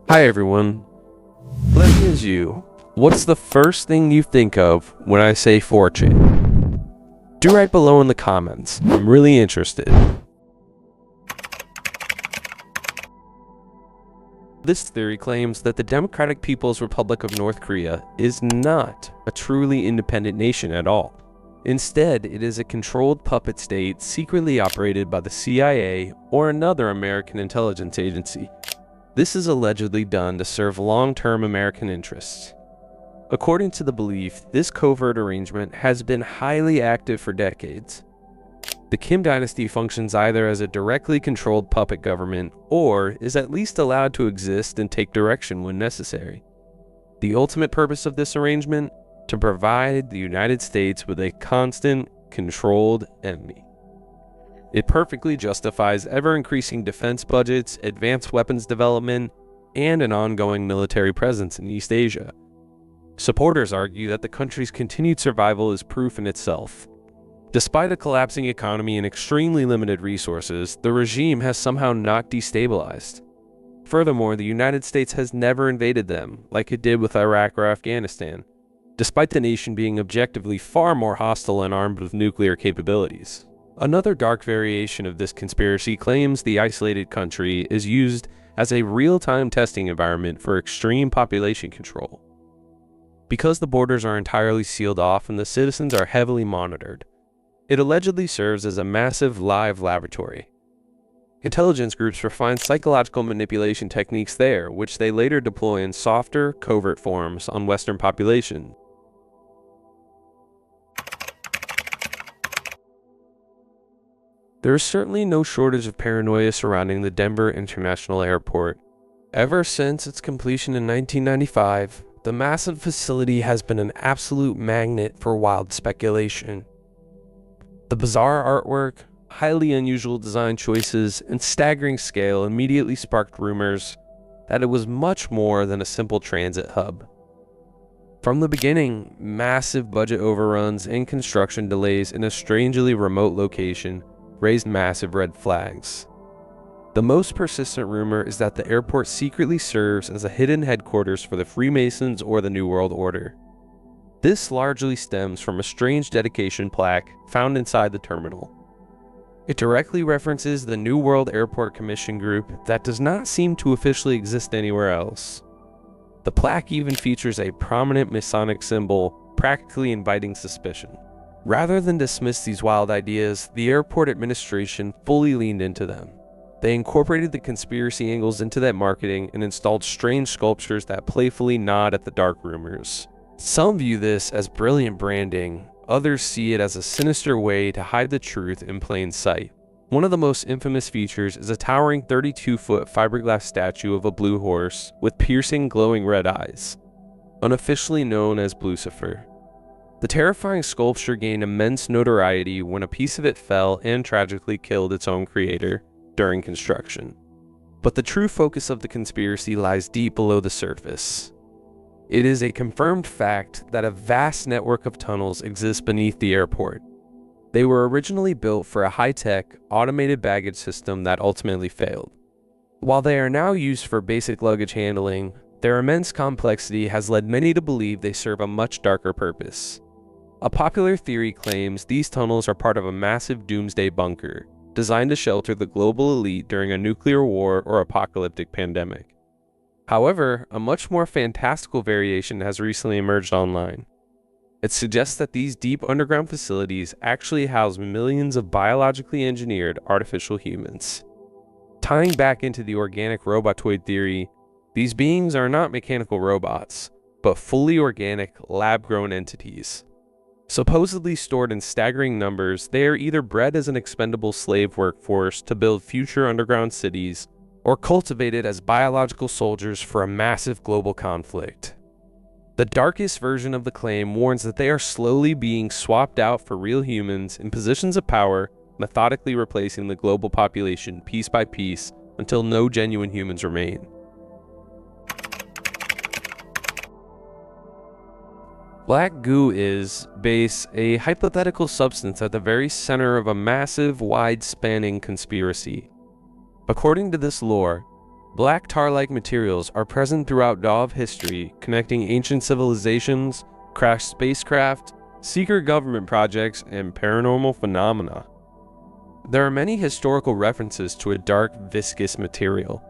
Hi everyone. Let me ask you, what's the first thing you think of when I say 4chan? Do write below in the comments. I'm really interested. This theory claims that the Democratic People's Republic of North Korea is not a truly independent nation at all. Instead, it is a controlled puppet state secretly operated by the CIA or another American intelligence agency. This is allegedly done to serve long-term American interests. According to the belief, this covert arrangement has been highly active for decades. The Kim dynasty functions either as a directly controlled puppet government or is at least allowed to exist and take direction when necessary. The ultimate purpose of this arrangement? To provide the United States with a constant, controlled enemy. It perfectly justifies ever-increasing defense budgets, advanced weapons development, and an ongoing military presence in East Asia. Supporters argue that the country's continued survival is proof in itself. Despite a collapsing economy and extremely limited resources, the regime has somehow not destabilized. Furthermore, the United States has never invaded them, like it did with Iraq or Afghanistan, despite the nation being objectively far more hostile and armed with nuclear capabilities. Another dark variation of this conspiracy claims the isolated country is used as a real-time testing environment for extreme population control. Because the borders are entirely sealed off and the citizens are heavily monitored, it allegedly serves as a massive live laboratory. Intelligence groups refine psychological manipulation techniques there, which they later deploy in softer, covert forms on Western population. There is certainly no shortage of paranoia surrounding the Denver International Airport. Ever since its completion in 1995, the massive facility has been an absolute magnet for wild speculation. The bizarre artwork, highly unusual design choices, and staggering scale immediately sparked rumors that it was much more than a simple transit hub. From the beginning, massive budget overruns and construction delays in a strangely remote location raised massive red flags. The most persistent rumor is that the airport secretly serves as a hidden headquarters for the Freemasons or the New World Order. This largely stems from a strange dedication plaque found inside the terminal. It directly references the New World Airport Commission group that does not seem to officially exist anywhere else. The plaque even features a prominent Masonic symbol, practically inviting suspicion. Rather than dismiss these wild ideas, the airport administration fully leaned into them. They incorporated the conspiracy angles into that marketing and installed strange sculptures that playfully nod at the dark rumors. Some view this as brilliant branding, others see it as a sinister way to hide the truth in plain sight. One of the most infamous features is a towering 32-foot fiberglass statue of a blue horse with piercing glowing red eyes, unofficially known as Blucifer. The terrifying sculpture gained immense notoriety when a piece of it fell and tragically killed its own creator during construction. But the true focus of the conspiracy lies deep below the surface. It is a confirmed fact that a vast network of tunnels exists beneath the airport. They were originally built for a high-tech, automated baggage system that ultimately failed. While they are now used for basic luggage handling, their immense complexity has led many to believe they serve a much darker purpose. A popular theory claims these tunnels are part of a massive doomsday bunker, designed to shelter the global elite during a nuclear war or apocalyptic pandemic. However, a much more fantastical variation has recently emerged online. It suggests that these deep underground facilities actually house millions of biologically engineered artificial humans. Tying back into the organic robotoid theory, these beings are not mechanical robots, but fully organic, lab-grown entities. Supposedly stored in staggering numbers, they are either bred as an expendable slave workforce to build future underground cities, or cultivated as biological soldiers for a massive global conflict. The darkest version of the claim warns that they are slowly being swapped out for real humans in positions of power, methodically replacing the global population piece by piece until no genuine humans remain. Black goo is, base, a hypothetical substance at the very center of a massive, wide-spanning conspiracy. According to this lore, Black tar-like materials are present throughout all of history, connecting ancient civilizations, crashed spacecraft, secret government projects, and paranormal phenomena. There are many historical references to a dark, viscous material.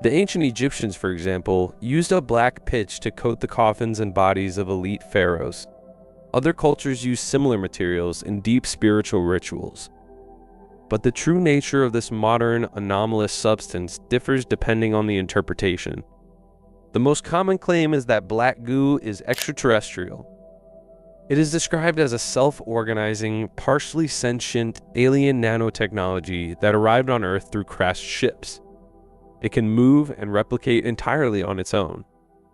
The ancient Egyptians, for example, used a black pitch to coat the coffins and bodies of elite pharaohs. Other cultures use similar materials in deep spiritual rituals. But the true nature of this modern, anomalous substance differs depending on the interpretation. The most common claim is that black goo is extraterrestrial. It is described as a self-organizing, partially sentient alien nanotechnology that arrived on Earth through crashed ships. It can move and replicate entirely on its own.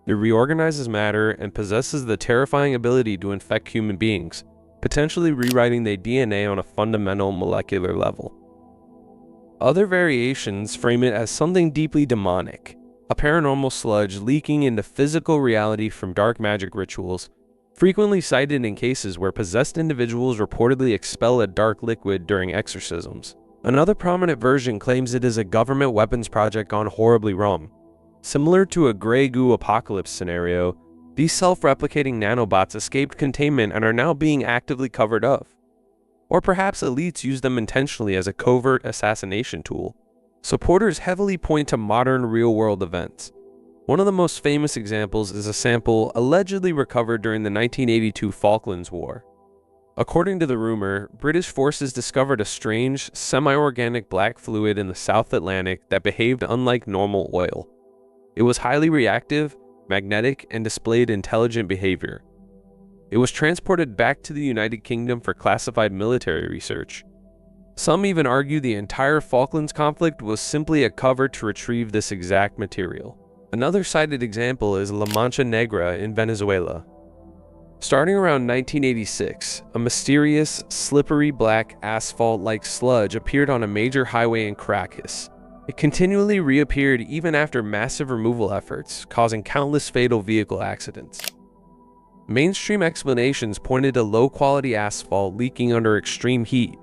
It reorganizes matter and possesses the terrifying ability to infect human beings, potentially rewriting their DNA on a fundamental molecular level. Other variations frame it as something deeply demonic, a paranormal sludge leaking into physical reality from dark magic rituals, frequently cited in cases where possessed individuals reportedly expel a dark liquid during exorcisms. Another prominent version claims it is a government weapons project gone horribly wrong. Similar to a gray goo apocalypse scenario, these self-replicating nanobots escaped containment and are now being actively covered up. Or perhaps elites use them intentionally as a covert assassination tool. Supporters heavily point to modern real-world events. One of the most famous examples is a sample allegedly recovered during the 1982 Falklands War. According to the rumor, British forces discovered a strange, semi-organic black fluid in the South Atlantic that behaved unlike normal oil. It was highly reactive, magnetic, and displayed intelligent behavior. It was transported back to the United Kingdom for classified military research. Some even argue the entire Falklands conflict was simply a cover to retrieve this exact material. Another cited example is La Mancha Negra in Venezuela. Starting around 1986, a mysterious, slippery black asphalt-like sludge appeared on a major highway in Caracas. It continually reappeared even after massive removal efforts, causing countless fatal vehicle accidents. Mainstream explanations pointed to low-quality asphalt leaking under extreme heat,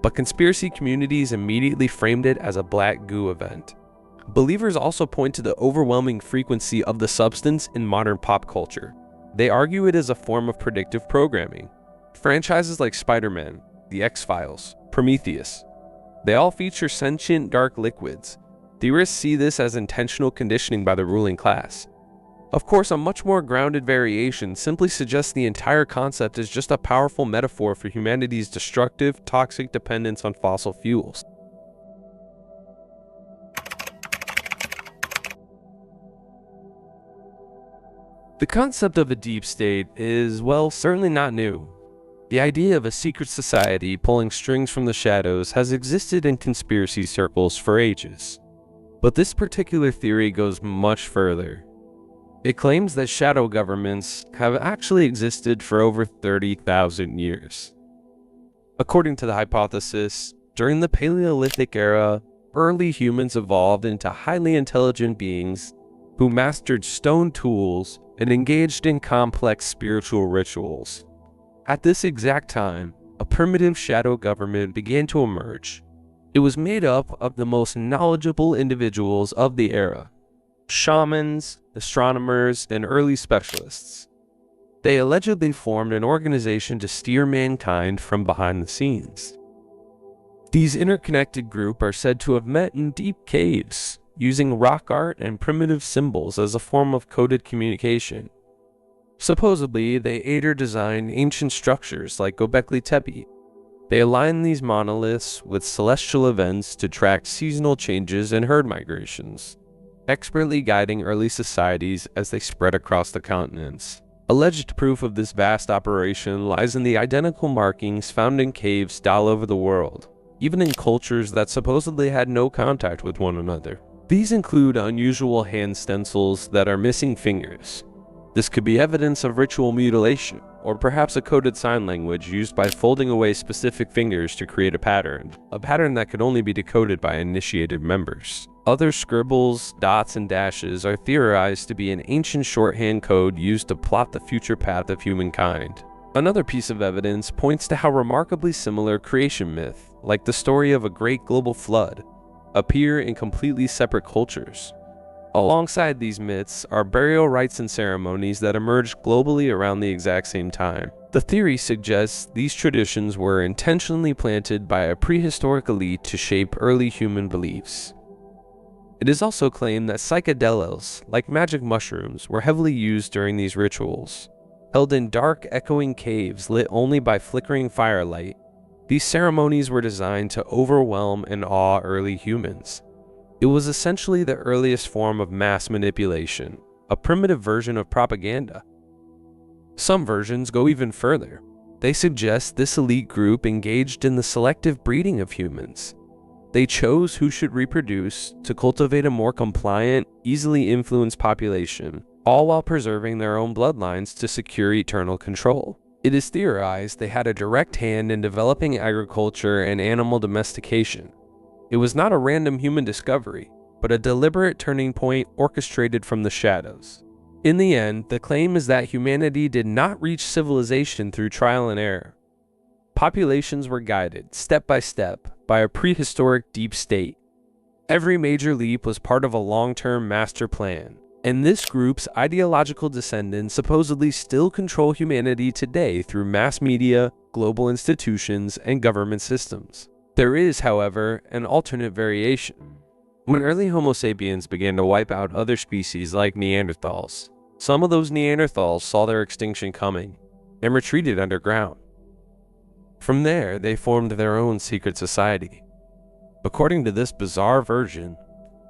but conspiracy communities immediately framed it as a black goo event. Believers also point to the overwhelming frequency of the substance in modern pop culture. They argue it is a form of predictive programming. Franchises like Spider-Man, The X-Files, Prometheus, they all feature sentient dark liquids. Theorists see this as intentional conditioning by the ruling class. Of course, a much more grounded variation simply suggests the entire concept is just a powerful metaphor for humanity's destructive, toxic dependence on fossil fuels. The concept of a deep state is, well, certainly not new. The idea of a secret society pulling strings from the shadows has existed in conspiracy circles for ages. But this particular theory goes much further. It claims that shadow governments have actually existed for over 30,000 years. According to the hypothesis, during the Paleolithic era, early humans evolved into highly intelligent beings who mastered stone tools and engaged in complex spiritual rituals. At this exact time, a primitive shadow government began to emerge. It was made up of the most knowledgeable individuals of the era: shamans, astronomers, and early specialists. They allegedly formed an organization to steer mankind from behind the scenes. These interconnected groups are said to have met in deep caves, using rock art and primitive symbols as a form of coded communication. Supposedly, they ate or designed ancient structures like Göbekli Tepe. They aligned these monoliths with celestial events to track seasonal changes and herd migrations, expertly guiding early societies as they spread across the continents. Alleged proof of this vast operation lies in the identical markings found in caves all over the world, even in cultures that supposedly had no contact with one another. These include unusual hand stencils that are missing fingers. This could be evidence of ritual mutilation, or perhaps a coded sign language used by folding away specific fingers to create a pattern that could only be decoded by initiated members. Other scribbles, dots, and dashes are theorized to be an ancient shorthand code used to plot the future path of humankind. Another piece of evidence points to how remarkably similar creation myth, like the story of a great global flood, appear in completely separate cultures. Alongside these myths are burial rites and ceremonies that emerged globally around the exact same time. The theory suggests these traditions were intentionally planted by a prehistoric elite to shape early human beliefs. It is also claimed that psychedelia, like magic mushrooms, were heavily used during these rituals. Held in dark, echoing caves lit only by flickering firelight, these ceremonies were designed to overwhelm and awe early humans. It was essentially the earliest form of mass manipulation, a primitive version of propaganda. Some versions go even further. They suggest this elite group engaged in the selective breeding of humans. They chose who should reproduce to cultivate a more compliant, easily influenced population, all while preserving their own bloodlines to secure eternal control. It is theorized they had a direct hand in developing agriculture and animal domestication. It was not a random human discovery, but a deliberate turning point orchestrated from the shadows. In the end, the claim is that humanity did not reach civilization through trial and error. Populations were guided, step by step, by a prehistoric deep state. Every major leap was part of a long-term master plan, and this group's ideological descendants supposedly still control humanity today through mass media, global institutions, and government systems. There is, however, an alternate variation. When early Homo sapiens began to wipe out other species like Neanderthals, some of those Neanderthals saw their extinction coming and retreated underground. From there, they formed their own secret society. According to this bizarre version,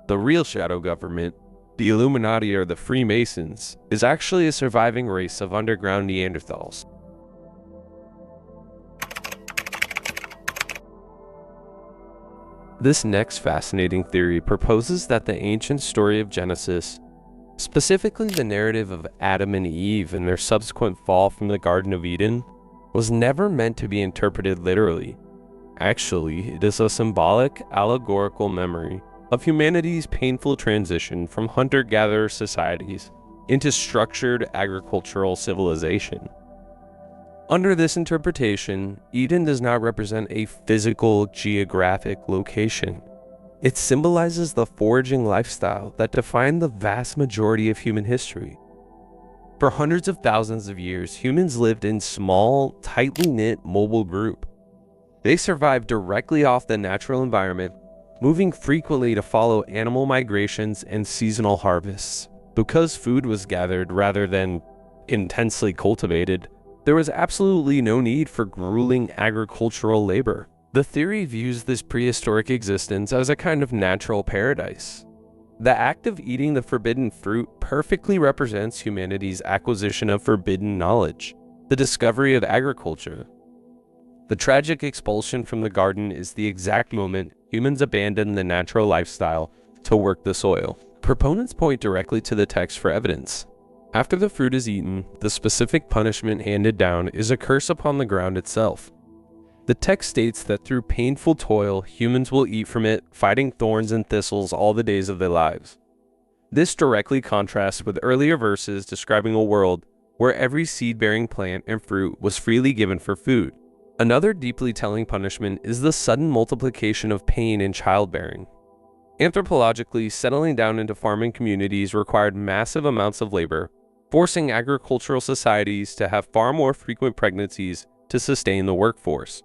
the real shadow government, the Illuminati or the Freemasons, is actually a surviving race of underground Neanderthals. This next fascinating theory proposes that the ancient story of Genesis, specifically the narrative of Adam and Eve and their subsequent fall from the Garden of Eden, was never meant to be interpreted literally. Actually, it is a symbolic, allegorical memory of humanity's painful transition from hunter-gatherer societies into structured agricultural civilization. Under this interpretation, Eden does not represent a physical, geographic location. It symbolizes the foraging lifestyle that defined the vast majority of human history. For hundreds of thousands of years, humans lived in small, tightly knit, mobile groups. They survived directly off the natural environment, moving frequently to follow animal migrations and seasonal harvests. Because food was gathered rather than intensely cultivated, there was absolutely no need for grueling agricultural labor. The theory views this prehistoric existence as a kind of natural paradise. The act of eating the forbidden fruit perfectly represents humanity's acquisition of forbidden knowledge, the discovery of agriculture. The tragic expulsion from the garden is the exact moment humans abandon the natural lifestyle to work the soil. Proponents point directly to the text for evidence. After the fruit is eaten, the specific punishment handed down is a curse upon the ground itself. The text states that through painful toil, humans will eat from it, fighting thorns and thistles all the days of their lives. This directly contrasts with earlier verses describing a world where every seed-bearing plant and fruit was freely given for food. Another deeply telling punishment is the sudden multiplication of pain in childbearing. Anthropologically, settling down into farming communities required massive amounts of labor, forcing agricultural societies to have far more frequent pregnancies to sustain the workforce.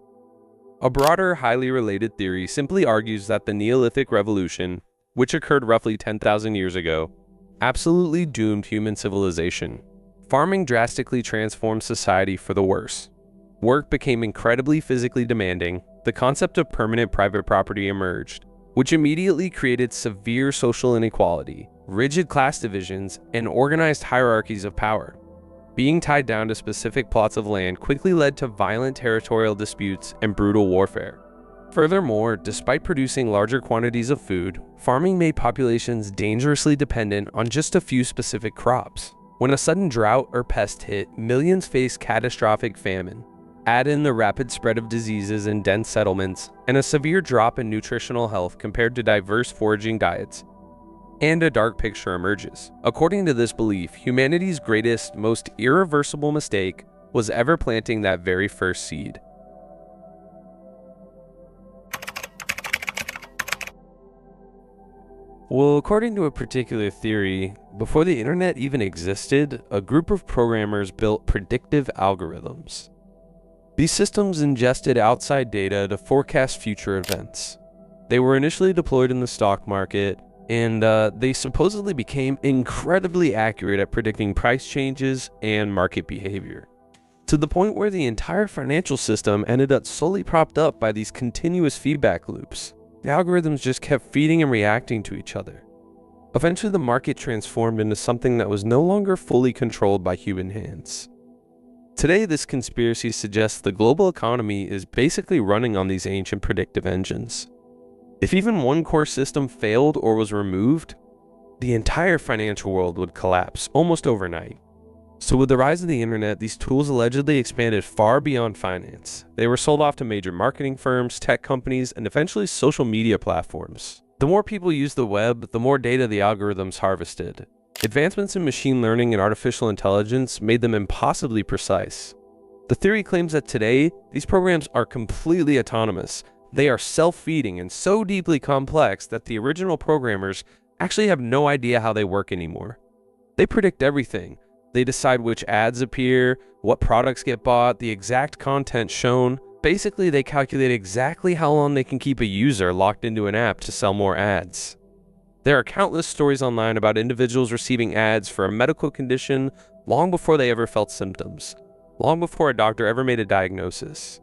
A broader, highly related theory simply argues that the Neolithic Revolution, which occurred roughly 10,000 years ago, absolutely doomed human civilization. Farming drastically transformed society for the worse. Work became incredibly physically demanding. The concept of permanent private property emerged, which immediately created severe social inequality, rigid class divisions, and organized hierarchies of power. Being tied down to specific plots of land quickly led to violent territorial disputes and brutal warfare. Furthermore, despite producing larger quantities of food, farming made populations dangerously dependent on just a few specific crops. When a sudden drought or pest hit, millions faced catastrophic famine. Add in the rapid spread of diseases in dense settlements, and a severe drop in nutritional health compared to diverse foraging diets, and a dark picture emerges. According to this belief, humanity's greatest, most irreversible mistake was ever planting that very first seed. Well, according to a particular theory, before the internet even existed, a group of programmers built predictive algorithms. These systems ingested outside data to forecast future events. They were initially deployed in the stock market, and they supposedly became incredibly accurate at predicting price changes and market behavior, to the point where the entire financial system ended up solely propped up by these continuous feedback loops. The algorithms just kept feeding and reacting to each other. Eventually, the market transformed into something that was no longer fully controlled by human hands. Today, this conspiracy suggests the global economy is basically running on these ancient predictive engines. If even one core system failed or was removed, the entire financial world would collapse almost overnight. So with the rise of the internet, these tools allegedly expanded far beyond finance. They were sold off to major marketing firms, tech companies, and eventually social media platforms. The more people used the web, the more data the algorithms harvested. Advancements in machine learning and artificial intelligence made them impossibly precise. The theory claims that today, these programs are completely autonomous. They are self-feeding and so deeply complex that the original programmers actually have no idea how they work anymore. They predict everything. They decide which ads appear, what products get bought, the exact content shown. Basically, they calculate exactly how long they can keep a user locked into an app to sell more ads. There are countless stories online about individuals receiving ads for a medical condition long before they ever felt symptoms, long before a doctor ever made a diagnosis.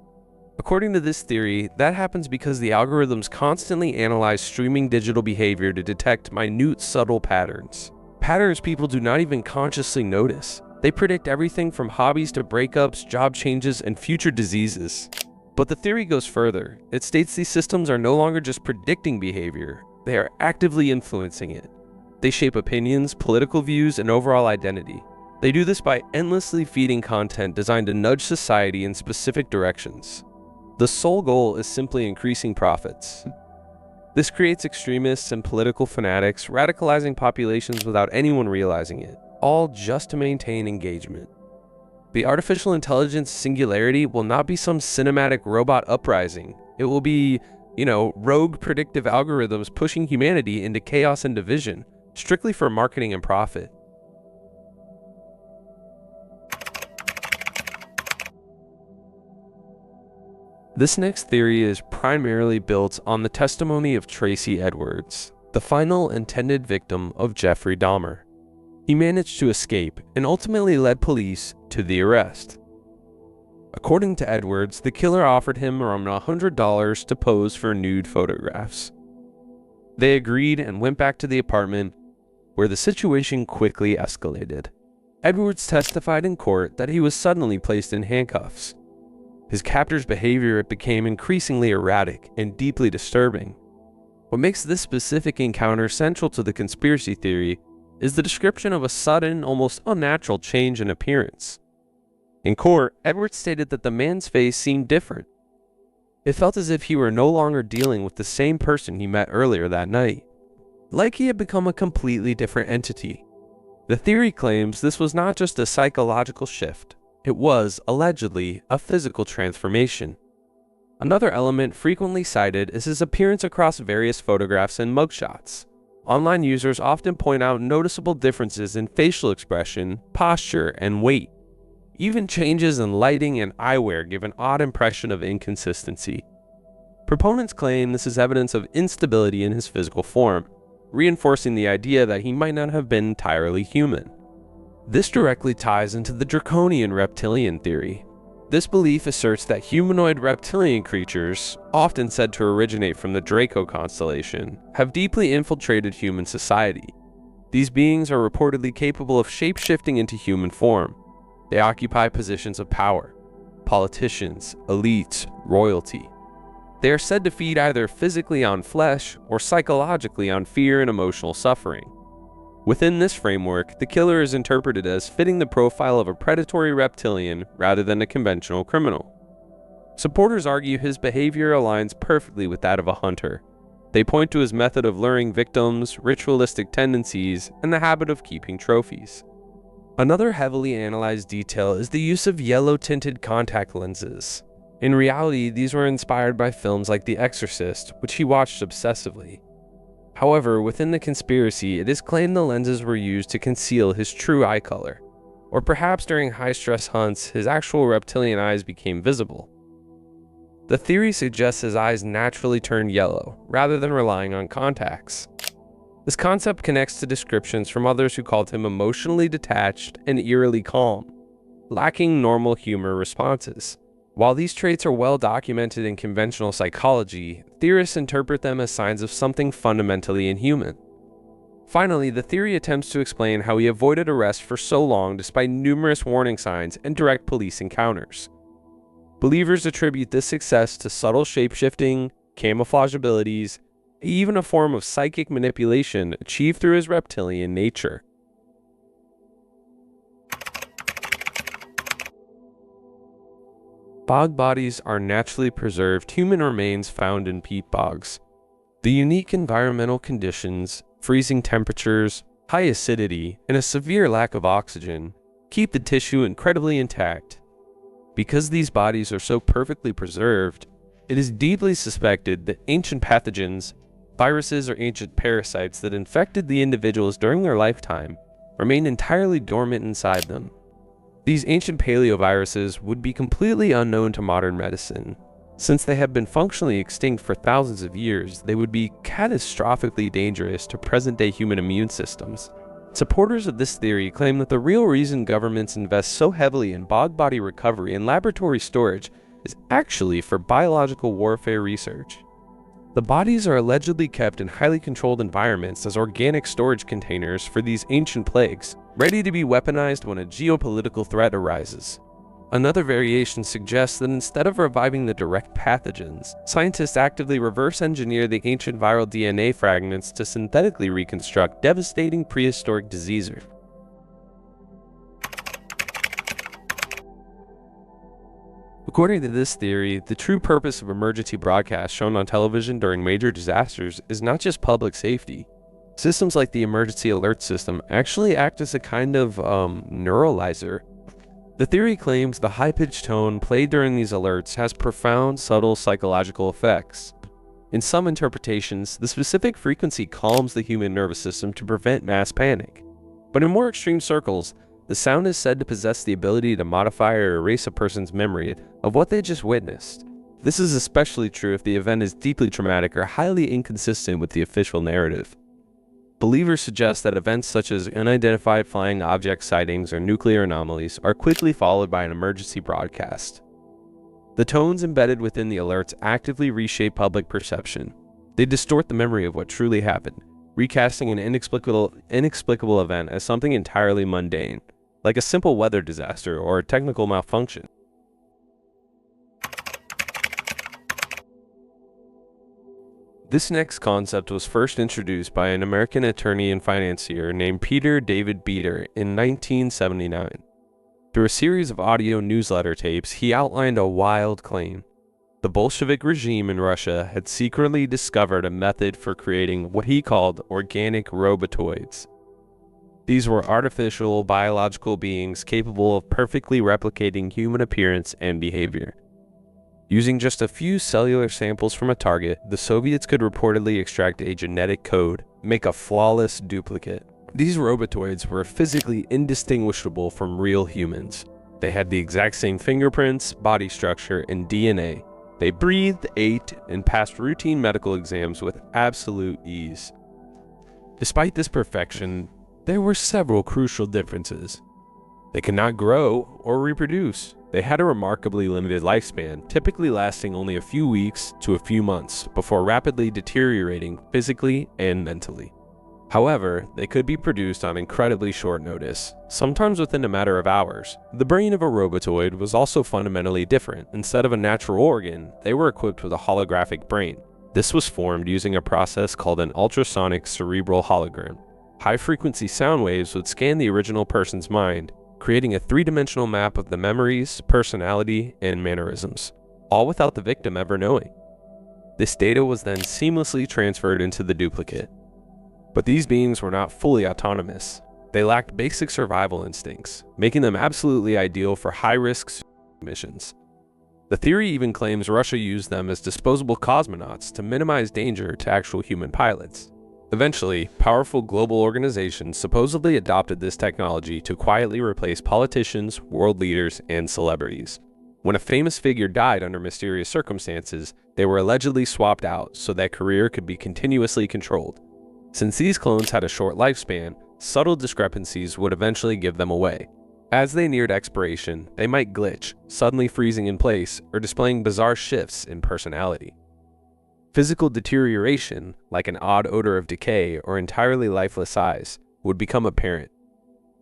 According to this theory, that happens because the algorithms constantly analyze streaming digital behavior to detect minute, subtle patterns. Patterns people do not even consciously notice. They predict everything from hobbies to breakups, job changes, and future diseases. But the theory goes further. It states these systems are no longer just predicting behavior, they are actively influencing it. They shape opinions, political views, and overall identity. They do this by endlessly feeding content designed to nudge society in specific directions. The sole goal is simply increasing profits. This creates extremists and political fanatics, radicalizing populations without anyone realizing it, all just to maintain engagement. The artificial intelligence singularity will not be some cinematic robot uprising. It will be, rogue predictive algorithms pushing humanity into chaos and division, strictly for marketing and profit. This next theory is primarily built on the testimony of Tracy Edwards, the final intended victim of Jeffrey Dahmer. He managed to escape and ultimately led police to the arrest. According to Edwards, the killer offered him around $100 to pose for nude photographs. They agreed and went back to the apartment, where the situation quickly escalated. Edwards testified in court that he was suddenly placed in handcuffs. His captor's behavior became increasingly erratic and deeply disturbing. What makes this specific encounter central to the conspiracy theory is the description of a sudden, almost unnatural change in appearance. In court, Edwards stated that the man's face seemed different. It felt as if he were no longer dealing with the same person he met earlier that night, like he had become a completely different entity. The theory claims this was not just a psychological shift. It was, allegedly, a physical transformation. Another element frequently cited is his appearance across various photographs and mugshots. Online users often point out noticeable differences in facial expression, posture, and weight. Even changes in lighting and eyewear give an odd impression of inconsistency. Proponents claim this is evidence of instability in his physical form, reinforcing the idea that he might not have been entirely human. This directly ties into the draconian reptilian theory. This belief asserts that humanoid reptilian creatures, often said to originate from the Draco constellation, have deeply infiltrated human society. These beings are reportedly capable of shape-shifting into human form. They occupy positions of power: politicians, elites, royalty. They are said to feed either physically on flesh or psychologically on fear and emotional suffering. Within this framework, the killer is interpreted as fitting the profile of a predatory reptilian rather than a conventional criminal. Supporters argue his behavior aligns perfectly with that of a hunter. They point to his method of luring victims, ritualistic tendencies, and the habit of keeping trophies. Another heavily analyzed detail is the use of yellow-tinted contact lenses. In reality, these were inspired by films like The Exorcist, which he watched obsessively. However, within the conspiracy, it is claimed the lenses were used to conceal his true eye color, or perhaps during high-stress hunts, his actual reptilian eyes became visible. The theory suggests his eyes naturally turned yellow, rather than relying on contacts. This concept connects to descriptions from others who called him emotionally detached and eerily calm, lacking normal humor responses. While these traits are well documented in conventional psychology, theorists interpret them as signs of something fundamentally inhuman. Finally, the theory attempts to explain how he avoided arrest for so long despite numerous warning signs and direct police encounters. Believers attribute this success to subtle shapeshifting, camouflage abilities, even a form of psychic manipulation achieved through his reptilian nature. Bog bodies are naturally preserved human remains found in peat bogs. The unique environmental conditions, freezing temperatures, high acidity, and a severe lack of oxygen keep the tissue incredibly intact. Because these bodies are so perfectly preserved, it is deeply suspected that ancient pathogens, viruses, or ancient parasites that infected the individuals during their lifetime remain entirely dormant inside them. These ancient paleoviruses would be completely unknown to modern medicine. Since they have been functionally extinct for thousands of years, they would be catastrophically dangerous to present-day human immune systems. Supporters of this theory claim that the real reason governments invest so heavily in bog body recovery and laboratory storage is actually for biological warfare research. The bodies are allegedly kept in highly controlled environments as organic storage containers for these ancient plagues, ready to be weaponized when a geopolitical threat arises. Another variation suggests that instead of reviving the direct pathogens, scientists actively reverse engineer the ancient viral DNA fragments to synthetically reconstruct devastating prehistoric diseases. According to this theory, the true purpose of emergency broadcasts shown on television during major disasters is not just public safety. Systems like the emergency alert system actually act as a kind of neuralizer. The theory claims the high-pitched tone played during these alerts has profound, subtle psychological effects. In some interpretations, the specific frequency calms the human nervous system to prevent mass panic. But in more extreme circles, the sound is said to possess the ability to modify or erase a person's memory of what they just witnessed. This is especially true if the event is deeply traumatic or highly inconsistent with the official narrative. Believers suggest that events such as unidentified flying object sightings or nuclear anomalies are quickly followed by an emergency broadcast. The tones embedded within the alerts actively reshape public perception. They distort the memory of what truly happened, recasting an inexplicable event as something entirely mundane, like a simple weather disaster or a technical malfunction. This next concept was first introduced by an American attorney and financier named Peter David Beater in 1979. Through a series of audio newsletter tapes, he outlined a wild claim. The Bolshevik regime in Russia had secretly discovered a method for creating what he called organic robotoids. These were artificial, biological beings capable of perfectly replicating human appearance and behavior. Using just a few cellular samples from a target, the Soviets could reportedly extract a genetic code, make a flawless duplicate. These robotoids were physically indistinguishable from real humans. They had the exact same fingerprints, body structure, and DNA. They breathed, ate, and passed routine medical exams with absolute ease. Despite this perfection, there were several crucial differences. They could not grow or reproduce. They had a remarkably limited lifespan, typically lasting only a few weeks to a few months before rapidly deteriorating physically and mentally. However, they could be produced on incredibly short notice, sometimes within a matter of hours. The brain of a robotoid was also fundamentally different. Instead of a natural organ, they were equipped with a holographic brain. This was formed using a process called an ultrasonic cerebral hologram. High-frequency sound waves would scan the original person's mind, creating a three-dimensional map of the memories, personality, and mannerisms, all without the victim ever knowing. This data was then seamlessly transferred into the duplicate. But these beings were not fully autonomous. They lacked basic survival instincts, making them absolutely ideal for high-risk missions. The theory even claims Russia used them as disposable cosmonauts to minimize danger to actual human pilots. Eventually, powerful global organizations supposedly adopted this technology to quietly replace politicians, world leaders, and celebrities. When a famous figure died under mysterious circumstances, they were allegedly swapped out so that career could be continuously controlled. Since these clones had a short lifespan, subtle discrepancies would eventually give them away. As they neared expiration, they might glitch, suddenly freezing in place or displaying bizarre shifts in personality. Physical deterioration, like an odd odor of decay or entirely lifeless eyes, would become apparent.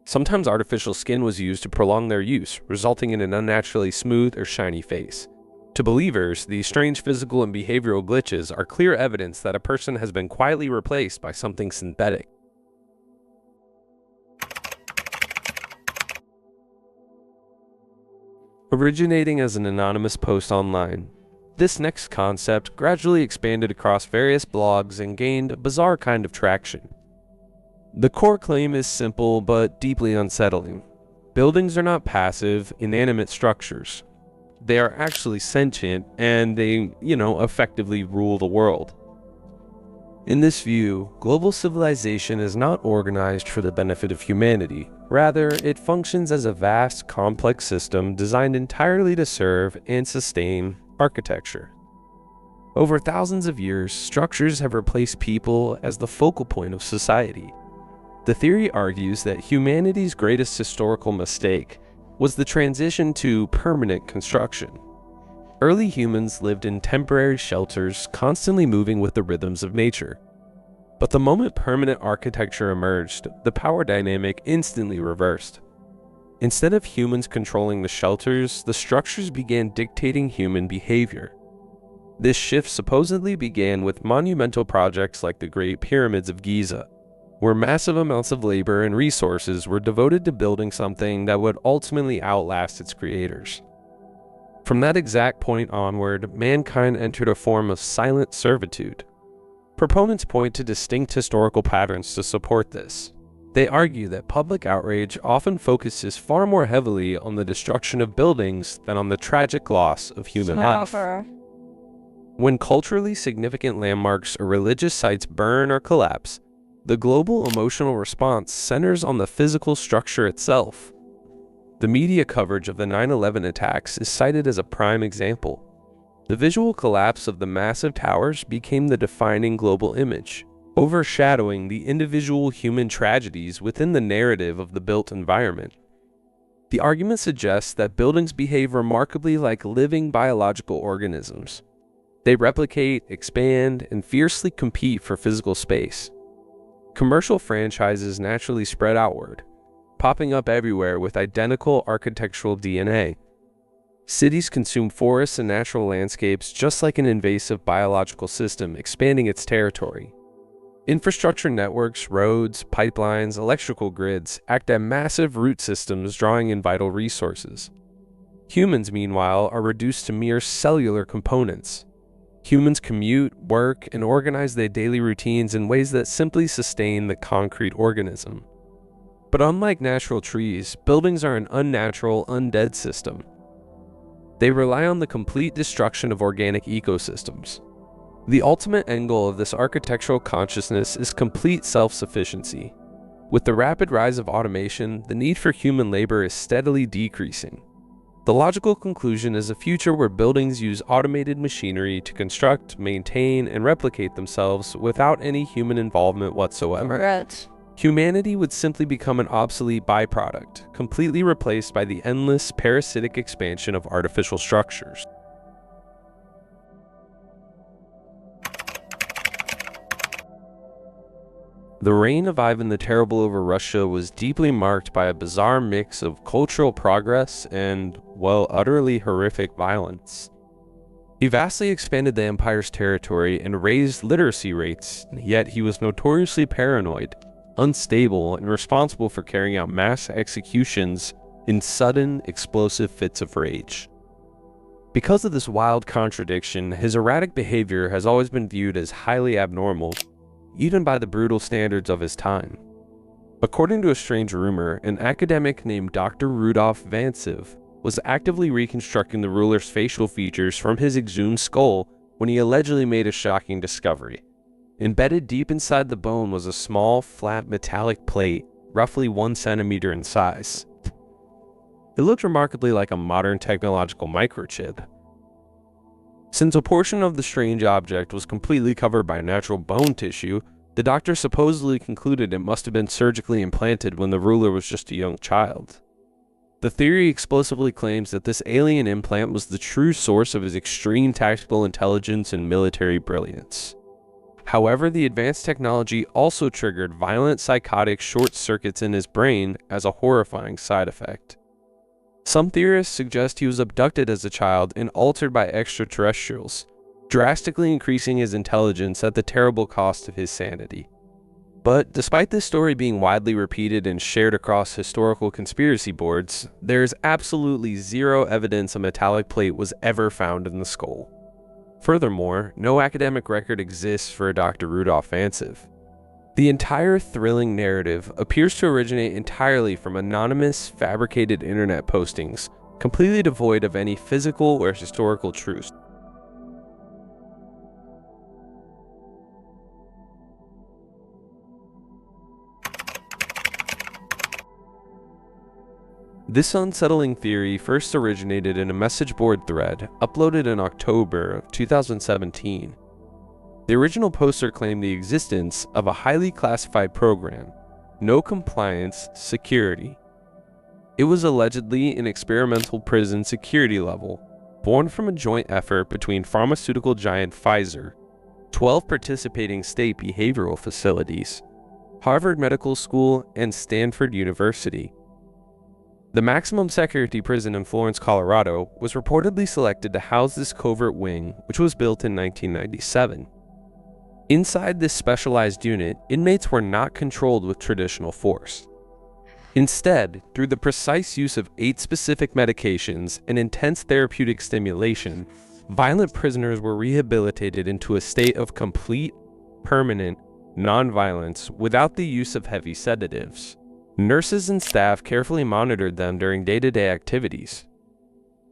Sometimes artificial skin was used to prolong their use, resulting in an unnaturally smooth or shiny face. To believers, these strange physical and behavioral glitches are clear evidence that a person has been quietly replaced by something synthetic. Originating as an anonymous post online, this next concept gradually expanded across various blogs and gained a bizarre kind of traction. The core claim is simple but deeply unsettling. Buildings are not passive, inanimate structures. They are actually sentient and they, effectively rule the world. In this view, global civilization is not organized for the benefit of humanity. Rather, it functions as a vast, complex system designed entirely to serve and sustain architecture. Over thousands of years, structures have replaced people as the focal point of society. The theory argues that humanity's greatest historical mistake was the transition to permanent construction. Early humans lived in temporary shelters, constantly moving with the rhythms of nature. But the moment permanent architecture emerged, the power dynamic instantly reversed. Instead of humans controlling the shelters, the structures began dictating human behavior. This shift supposedly began with monumental projects like the Great Pyramids of Giza, where massive amounts of labor and resources were devoted to building something that would ultimately outlast its creators. From that exact point onward, mankind entered a form of silent servitude. Proponents point to distinct historical patterns to support this. They argue that public outrage often focuses far more heavily on the destruction of buildings than on the tragic loss of human life. When culturally significant landmarks or religious sites burn or collapse, the global emotional response centers on the physical structure itself. The media coverage of the 9/11 attacks is cited as a prime example. The visual collapse of the massive towers became the defining global image, overshadowing the individual human tragedies within the narrative of the built environment. The argument suggests that buildings behave remarkably like living biological organisms. They replicate, expand, and fiercely compete for physical space. Commercial franchises naturally spread outward, popping up everywhere with identical architectural DNA. Cities consume forests and natural landscapes just like an invasive biological system expanding its territory. Infrastructure networks, roads, pipelines, electrical grids act as massive root systems drawing in vital resources. Humans, meanwhile, are reduced to mere cellular components. Humans commute, work, and organize their daily routines in ways that simply sustain the concrete organism. But unlike natural trees, buildings are an unnatural, undead system. They rely on the complete destruction of organic ecosystems. The ultimate end goal of this architectural consciousness is complete self-sufficiency. With the rapid rise of automation, the need for human labor is steadily decreasing. The logical conclusion is a future where buildings use automated machinery to construct, maintain, and replicate themselves without any human involvement whatsoever. Humanity would simply become an obsolete byproduct, completely replaced by the endless parasitic expansion of artificial structures. The reign of Ivan the Terrible over Russia was deeply marked by a bizarre mix of cultural progress and, utterly horrific violence. He vastly expanded the empire's territory and raised literacy rates, yet he was notoriously paranoid, unstable, and responsible for carrying out mass executions in sudden, explosive fits of rage. Because of this wild contradiction, his erratic behavior has always been viewed as highly abnormal, even by the brutal standards of his time. According to a strange rumor, an academic named Dr. Rudolf Vantsev was actively reconstructing the ruler's facial features from his exhumed skull when he allegedly made a shocking discovery. Embedded deep inside the bone was a small, flat metallic plate, roughly 1 centimeter in size. It looked remarkably like a modern technological microchip. Since a portion of the strange object was completely covered by natural bone tissue, the doctor supposedly concluded it must have been surgically implanted when the ruler was just a young child. The theory explosively claims that this alien implant was the true source of his extreme tactical intelligence and military brilliance. However, the advanced technology also triggered violent psychotic short circuits in his brain as a horrifying side effect. Some theorists suggest he was abducted as a child and altered by extraterrestrials, drastically increasing his intelligence at the terrible cost of his sanity. But despite this story being widely repeated and shared across historical conspiracy boards, there is absolutely zero evidence a metallic plate was ever found in the skull. Furthermore, no academic record exists for Dr. Rudolf Ancev. The entire thrilling narrative appears to originate entirely from anonymous, fabricated internet postings, completely devoid of any physical or historical truth. This unsettling theory first originated in a message board thread uploaded in October of 2017. The original poster claimed the existence of a highly classified program, no compliance, security. It was allegedly an experimental prison security level, born from a joint effort between pharmaceutical giant Pfizer, 12 participating state behavioral facilities, Harvard Medical School, and Stanford University. The maximum security prison in Florence, Colorado, was reportedly selected to house this covert wing, which was built in 1997. Inside this specialized unit, inmates were not controlled with traditional force. Instead, through the precise use of 8 specific medications and intense therapeutic stimulation, violent prisoners were rehabilitated into a state of complete, permanent nonviolence without the use of heavy sedatives. Nurses and staff carefully monitored them during day-to-day activities.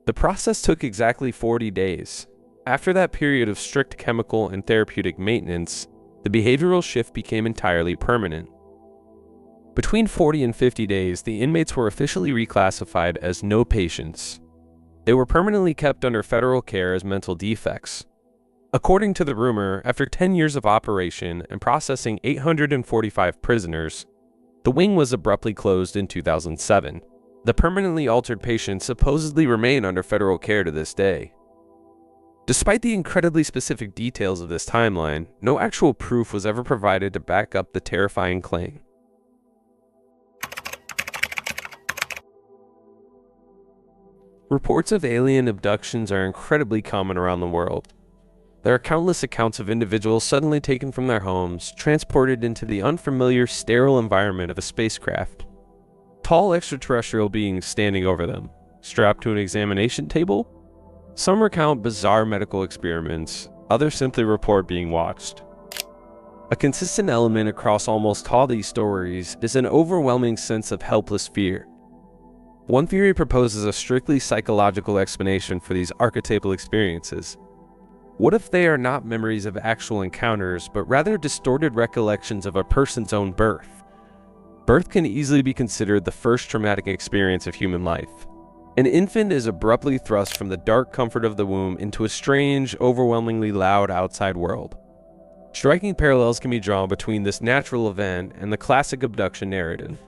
The process took exactly 40 days. After that period of strict chemical and therapeutic maintenance, the behavioral shift became entirely permanent. Between 40 and 50 days, the inmates were officially reclassified as no patients. They were permanently kept under federal care as mental defects. According to the rumor, after 10 years of operation and processing 845 prisoners, the wing was abruptly closed in 2007. The permanently altered patients supposedly remain under federal care to this day. Despite the incredibly specific details of this timeline, no actual proof was ever provided to back up the terrifying claim. Reports of alien abductions are incredibly common around the world. There are countless accounts of individuals suddenly taken from their homes, transported into the unfamiliar, sterile environment of a spacecraft. Tall extraterrestrial beings standing over them, strapped to an examination table. Some recount bizarre medical experiments, others simply report being watched. A consistent element across almost all these stories is an overwhelming sense of helpless fear. One theory proposes a strictly psychological explanation for these archetypal experiences. What if they are not memories of actual encounters, but rather distorted recollections of a person's own birth? Birth can easily be considered the first traumatic experience of human life. An infant is abruptly thrust from the dark comfort of the womb into a strange, overwhelmingly loud outside world. Striking parallels can be drawn between this natural event and the classic abduction narrative.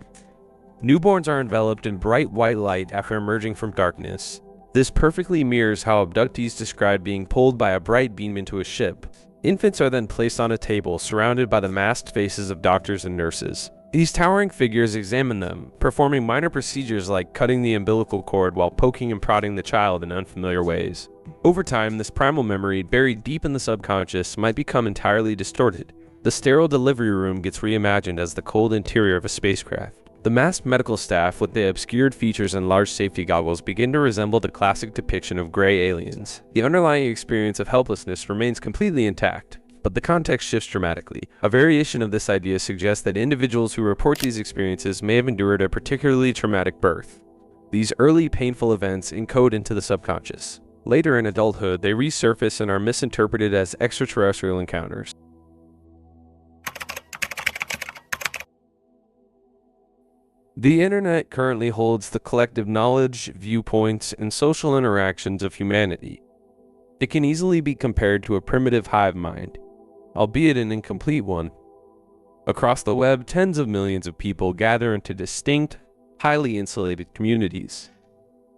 Newborns are enveloped in bright white light after emerging from darkness. This perfectly mirrors how abductees describe being pulled by a bright beam into a ship. Infants are then placed on a table surrounded by the masked faces of doctors and nurses. These towering figures examine them, performing minor procedures like cutting the umbilical cord while poking and prodding the child in unfamiliar ways. Over time, this primal memory, buried deep in the subconscious, might become entirely distorted. The sterile delivery room gets reimagined as the cold interior of a spacecraft. The masked medical staff, with the obscured features and large safety goggles, begin to resemble the classic depiction of gray aliens. The underlying experience of helplessness remains completely intact, but the context shifts dramatically. A variation of this idea suggests that individuals who report these experiences may have endured a particularly traumatic birth. These early painful events encode into the subconscious. Later in adulthood, they resurface and are misinterpreted as extraterrestrial encounters. The internet currently holds the collective knowledge, viewpoints, and social interactions of humanity. It can easily be compared to a primitive hive mind, albeit an incomplete one. Across the web, tens of millions of people gather into distinct, highly insulated communities.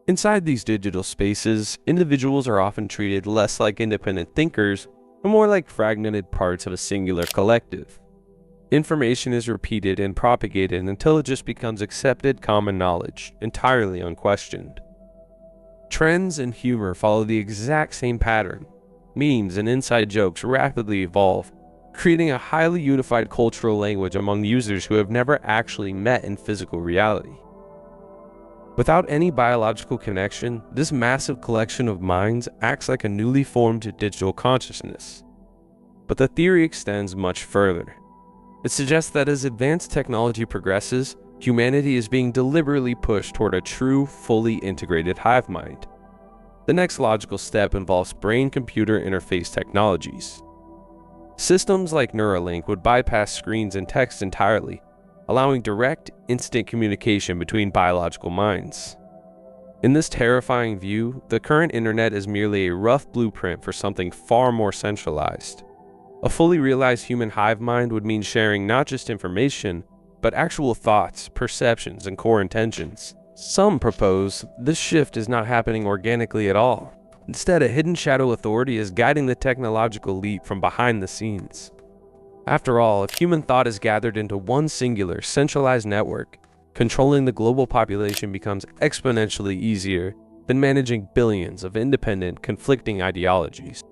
Inside these digital spaces, individuals are often treated less like independent thinkers and more like fragmented parts of a singular collective. Information is repeated and propagated until it just becomes accepted common knowledge, entirely unquestioned. Trends and humor follow the exact same pattern. Memes and inside jokes rapidly evolve, creating a highly unified cultural language among users who have never actually met in physical reality. Without any biological connection, this massive collection of minds acts like a newly formed digital consciousness. But the theory extends much further. It suggests that as advanced technology progresses, humanity is being deliberately pushed toward a true, fully integrated hive mind. The next logical step involves brain-computer interface technologies. Systems like Neuralink would bypass screens and text entirely, allowing direct, instant communication between biological minds. In this terrifying view, the current internet is merely a rough blueprint for something far more centralized. A fully realized human hive mind would mean sharing not just information, but actual thoughts, perceptions, and core intentions. Some propose this shift is not happening organically at all. Instead, a hidden shadow authority is guiding the technological leap from behind the scenes. After all, if human thought is gathered into one singular, centralized network, controlling the global population becomes exponentially easier than managing billions of independent, conflicting ideologies.